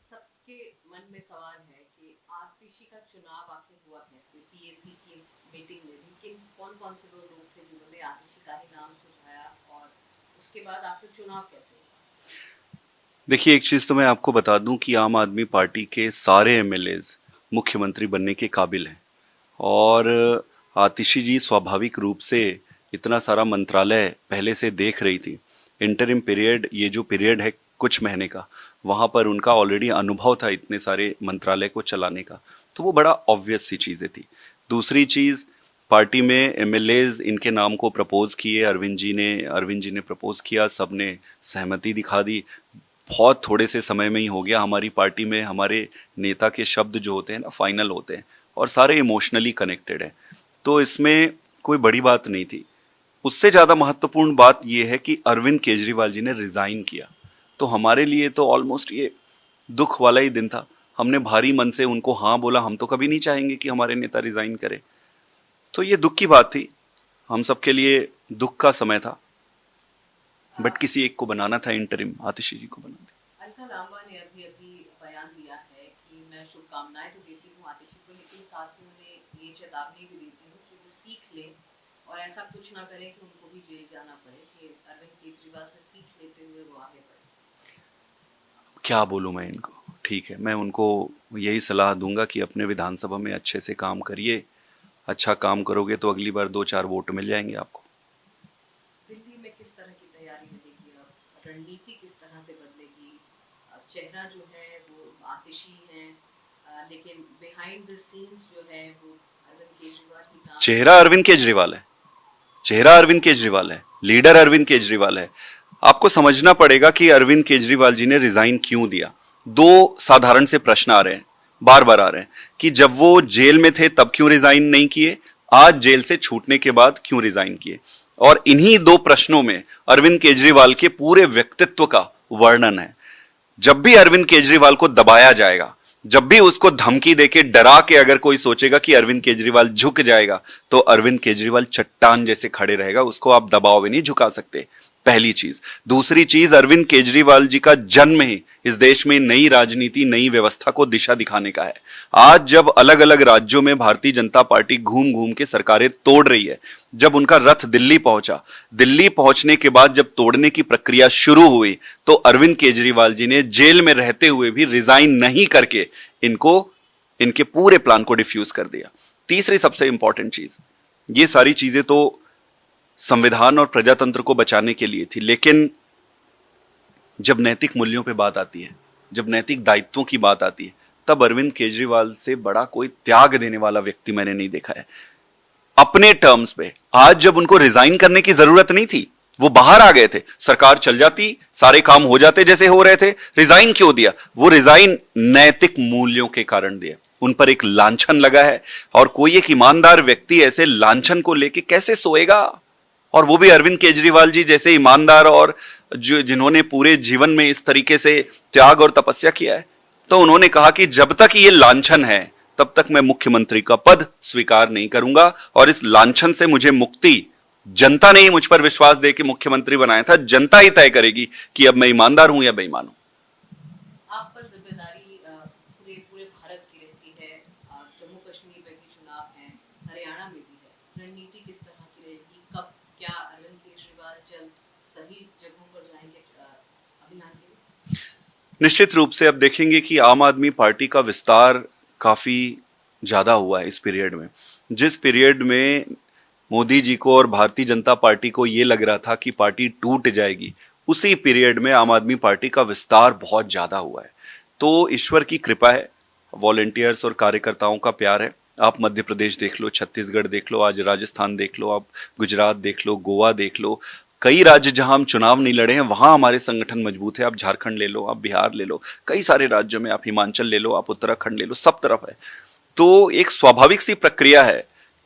सबके मन में सवाल है कि आतिशी का चुनाव आखिर हुआ कैसे। पीएसी की मीटिंग में भी कौन कौन से वो लोग थे जिन्होंने आतिशी का ही नाम सुझाया और उसके बाद आखिर चुनाव कैसे हुआ। देखिए, एक चीज तो मैं आपको बता दूं कि आम आदमी पार्टी के सारे एमएलएज मुख्यमंत्री बनने के काबिल हैं। और आतिशी जी स्वाभाविक रूप से इतना सारा मंत्रालय पहले से देख रही थी। इंटरिम पीरियड, ये जो पीरियड है कुछ महीने का, वहां पर उनका ऑलरेडी अनुभव था इतने सारे मंत्रालय को चलाने का। तो वो बड़ा ऑब्वियस सी चीजें थी। दूसरी चीज, पार्टी में एमएलएज इनके नाम को प्रपोज किए। अरविंद जी ने प्रपोज किया, सबने सहमति दिखा दी। बहुत थोड़े से समय में ही हो गया। हमारी पार्टी में हमारे नेता के शब्द जो होते हैं ना, फाइनल होते हैं और सारे इमोशनली कनेक्टेड हैं। तो इसमें कोई बड़ी बात नहीं थी। उससे ज्यादा महत्वपूर्ण बात यह है कि अरविंद केजरीवाल जी ने रिजाइन किया। तो हमारे लिए तो ऑलमोस्ट ये दुख वाला ही दिन था। हमने भारी मन से उनको हाँ बोला। हम तो कभी नहीं चाहेंगे कि हमारे नेता रिजाइन करे। तो ये दुख की बात थी, हम सबके लिए दुख का समय था। बट किसी एक को बनाना था, इंटरिम आतिशी जी को बना दिया। अलका लांबा ने अभी अभी बयान दिया है कि मैं शुभकामनाएं तो देती हूँ आतिशी को, लेकिन साथ ही उन्हें ये चेतावनी भी देती हूँ कि वो सीख ले और ऐसा कुछ ना करें कि उनको भी जेल जाना पड़े, कि अरविंद केजरीवाल से सीख लेते हुए वो आगे बढ़े। क्या बोलूं मैं इनको। ठीक है, मैं उनको यही सलाह दूंगा कि अपने विधानसभा में अच्छे से काम करिए। अच्छा काम करोगे तो अगली बार 2-4 वोट मिल जाएंगे आपको। दिल्ली में किस तरह की तैयारी रहेगी, अब रणनीति किस तरह से बदलेगी। अब चेहरा जो है वो आतिशी है, लेकिन बिहाइंड द सीन्स जो है वो अरविंद केजरीवाल ही काम कर चेहरा रहे अरविंद केजरीवाल है। चेहरा अरविंद केजरीवाल है। लीडर अरविंद केजरीवाल है। आपको समझना पड़ेगा कि अरविंद केजरीवाल जी ने रिजाइन क्यों दिया। दो साधारण से प्रश्न आ रहे हैं, बार बार आ रहे हैं, कि जब वो जेल में थे तब क्यों रिजाइन नहीं किए, आज जेल से छूटने के बाद क्यों रिजाइन किए। और इन्हीं दो प्रश्नों में अरविंद केजरीवाल के पूरे व्यक्तित्व का वर्णन है। जब भी अरविंद केजरीवाल को दबाया जाएगा, जब भी उसको धमकी देके डरा के अगर कोई सोचेगा कि अरविंद केजरीवाल झुक जाएगा, तो अरविंद केजरीवाल चट्टान जैसे खड़े रहेगा। उसको आप दबाव में नहीं झुका सकते, पहली चीज। दूसरी चीज, अरविंद केजरीवाल जी का जन्म ही इस देश में नई राजनीति, नई व्यवस्था को दिशा दिखाने का है। आज जब अलग अलग राज्यों में भारतीय जनता पार्टी घूम घूम के सरकारें तोड़ रही है, जब उनका रथ दिल्ली पहुंचा, दिल्ली पहुंचने के बाद जब तोड़ने की प्रक्रिया शुरू हुई, तो अरविंद केजरीवाल जी ने जेल में रहते हुए भी रिजाइन नहीं करके इनको, इनके पूरे प्लान को डिफ्यूज कर दिया। तीसरी सबसे इंपॉर्टेंट चीज, ये सारी चीजें तो संविधान और प्रजातंत्र को बचाने के लिए थी, लेकिन जब नैतिक मूल्यों पे बात आती है, जब नैतिक दायित्वों की बात आती है, तब अरविंद केजरीवाल से बड़ा कोई त्याग देने वाला व्यक्ति मैंने नहीं देखा है अपने टर्म्स पे। आज जब उनको रिजाइन करने की जरूरत नहीं थी, वो बाहर आ गए थे, सरकार चल जाती, सारे काम हो जाते जैसे हो रहे थे। रिजाइन क्यों दिया? वो रिजाइन नैतिक मूल्यों के कारण दिया। उन पर एक लांछन लगा है, और कोई एक ईमानदार व्यक्ति ऐसे लांछन को लेके कैसे सोएगा? और वो भी अरविंद केजरीवाल जी जैसे ईमानदार, और जो जिन्होंने पूरे जीवन में इस तरीके से त्याग और तपस्या किया है। तो उन्होंने कहा कि जब तक ये लांछन है, तब तक मैं मुख्यमंत्री का पद स्वीकार नहीं करूंगा, और इस लांछन से मुझे मुक्ति, जनता ने ही मुझ पर विश्वास दे के मुख्यमंत्री बनाया था, जनता ही तय करेगी कि अब मैं ईमानदार हूं या बेईमान हूं। आप पर जिम्मेदारी पूरे पूरे भारत की रहती है। जम्मू कश्मीर में भी चुनाव है, हरियाणा में भी है। रणनीति किस तरह की रहेगी, कब, क्या अरविंद केजरीवाल जल्द सही जगहों पर जाएंगे अभियान के लिए। निश्चित रूप से अब देखेंगे कि आम आदमी पार्टी का विस्तार काफी ज्यादा हुआ है इस पीरियड में। जिस पीरियड में मोदी जी को और भारतीय जनता पार्टी को यह लग रहा था कि पार्टी टूट जाएगी, उसी पीरियड में आम आदमी पार्टी का विस्तार बहुत ज्यादा हुआ है। तो ईश्वर की कृपा है, वॉलेंटियर्स और कार्यकर्ताओं का प्यार है। आप मध्य प्रदेश देख लो, छत्तीसगढ़ देख लो, आज राजस्थान देख लो, आप गुजरात देख लो, गोवा देख लो। कई राज्य जहां हम चुनाव नहीं लड़े हैं, वहां हमारे संगठन मजबूत है। आप झारखंड ले लो, आप बिहार ले लो, कई सारे राज्यों में, आप हिमाचल ले लो, आप उत्तराखंड ले लो, सब तरफ है। तो एक स्वाभाविक सी प्रक्रिया है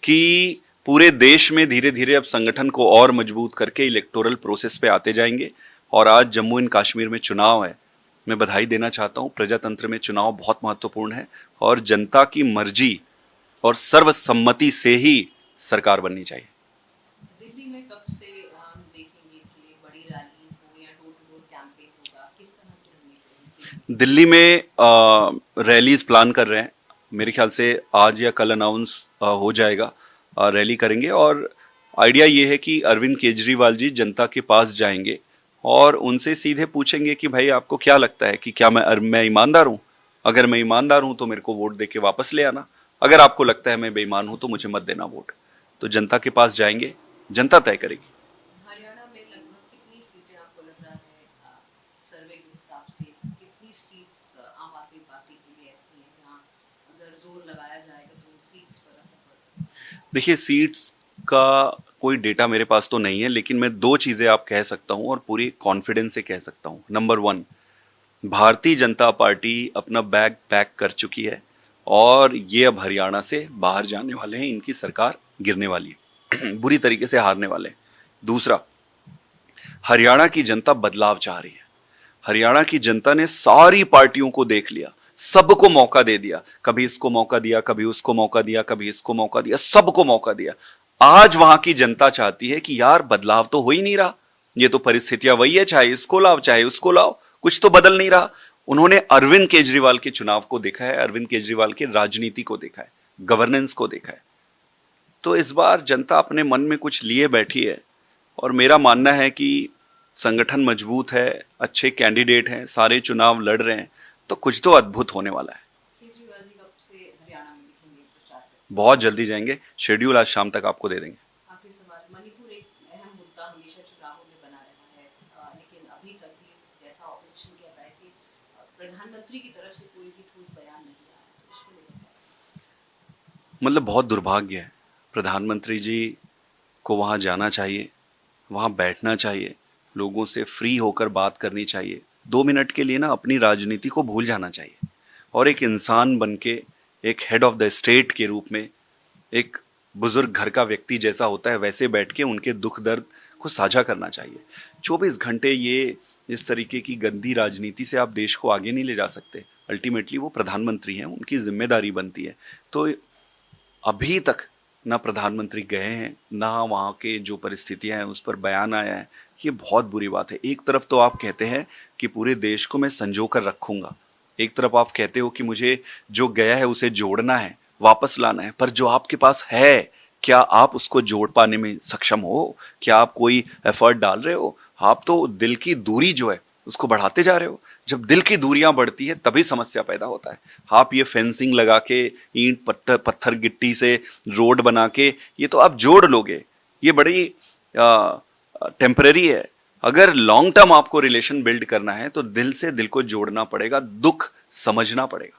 कि पूरे देश में धीरे धीरे अब संगठन को और मजबूत करके इलेक्टोरल प्रोसेस पे आते जाएंगे। और आज जम्मू एंड कश्मीर में चुनाव है। मैं बधाई देना चाहता हूं, प्रजातंत्र में चुनाव बहुत महत्वपूर्ण है, और जनता की मर्जी और सर्वसम्मति से ही सरकार बननी चाहिए। दिल्ली में कब से हम देखेंगे कि बड़ी रैलीज हो या डोर टू डोर कैंपेन होगा, किस तरह की रणनीति रहेगी। दिल्ली में रैलीज प्लान कर रहे हैं। मेरे ख्याल से आज या कल अनाउंस हो जाएगा। रैली करेंगे और आइडिया ये है कि अरविंद केजरीवाल जी जनता के पास जाएंगे और उनसे सीधे पूछेंगे कि भाई आपको क्या लगता है कि क्या मैं ईमानदार हूं? अगर मैं ईमानदार हूं तो मेरे को वोट देके वापस ले आना। अगर आपको लगता है मैं बेईमान हूं तो मुझे मत देना वोट। तो जनता के पास जाएंगे, जनता तय करेगी। हरियाणा में लगभग कितनी सीटें आपको लग रहा है सर्वे के हिसाब से कितनी सीट्स आम आदमी पार्टी के लिए ऐसी हैं जहां अगर जोर लगाया जाएगा तो सीट्स पर असर पड़ सकता है? देखिए, सीट्स का कोई डेटा मेरे पास तो नहीं है, लेकिन मैं दो चीजें आप कह सकता हूं और पूरी कॉन्फिडेंस से कह सकता हूं। Number one, Bharatiya Janata party अपना बैग पैक कर चुकी है और ये अब हरियाणा से बाहर जाने वाले हैं। इनकी सरकार गिरने वाली है बुरी तरीके से हारने वाले हैं। दूसरा, हरियाणा की जनता बदलाव चाह रही है। हरियाणा की जनता ने सारी पार्टियों को देख लिया, सबको मौका दे दिया। कभी इसको मौका दिया, कभी उसको मौका दिया, कभी इसको मौका दिया, सबको मौका दिया। आज वहां की जनता चाहती है कि यार बदलाव तो हो ही नहीं रहा, ये तो परिस्थितियां वही है, चाहे इसको लाओ चाहे उसको लाओ, कुछ तो बदल नहीं रहा। उन्होंने अरविंद केजरीवाल के चुनाव को देखा है, अरविंद केजरीवाल की राजनीति को देखा है, गवर्नेंस को देखा है। तो इस बार जनता अपने मन में कुछ लिए बैठी है और मेरा मानना है कि संगठन मजबूत है, अच्छे कैंडिडेट हैं, सारे चुनाव लड़ रहे हैं, तो कुछ तो अद्भुत होने वाला है। केजरीवाल जी कब से हरियाणा में दिखेंगे प्रचार करते? बहुत जल्दी जाएंगे, शेड्यूल आज शाम तक आपको दे देंगे। आखिरी सवाल, मणिपुर एक अहम मुद्दा हमेशा चुनावों में बना रहा है लेकिन अभी तक भी जैसा ऑपोजिशन कहता है कि प्रधानमंत्री की तरफ से कोई भी ठोस बयान नहीं आया है, तो उसको लेकर क्या? मतलब बहुत दुर्भाग्य है। प्रधानमंत्री जी को वहां जाना चाहिए, वहां बैठना चाहिए, लोगों से फ्री होकर बात करनी चाहिए, 2 मिनट के लिए ना अपनी राजनीति को भूल जाना चाहिए और एक इंसान बन के, एक हेड ऑफ द स्टेट के रूप में, एक बुजुर्ग घर का व्यक्ति जैसा होता है वैसे बैठ के उनके दुख दर्द को साझा करना चाहिए। 24 घंटे ये इस तरीके की गंदी राजनीति से आप देश को आगे नहीं ले जा सकते। अल्टीमेटली वो प्रधानमंत्री हैं, उनकी जिम्मेदारी बनती है। तो अभी तक ना प्रधानमंत्री गए हैं, ना वहाँ के जो परिस्थितियां हैं उस पर बयान आया है। ये बहुत बुरी बात है। एक तरफ तो आप कहते हैं कि पूरे देश को मैं संजो कर रखूंगा, एक तरफ आप कहते हो कि मुझे जो गया है उसे जोड़ना है, वापस लाना है, पर जो आपके पास है क्या आप उसको जोड़ पाने में सक्षम हो? क्या आप कोई एफर्ट डाल रहे हो? आप तो दिल की दूरी जो है उसको बढ़ाते जा रहे हो। जब दिल की दूरियां बढ़ती है तभी समस्या पैदा होता है। आप ये फेंसिंग लगा के, ईंट पत्थर पत्थर गिट्टी से रोड बना के, ये तो आप जोड़ लोगे, ये बड़ी टेम्पररी है। अगर लॉन्ग टर्म आपको रिलेशन बिल्ड करना है तो दिल से दिल को जोड़ना पड़ेगा, दुख समझना पड़ेगा।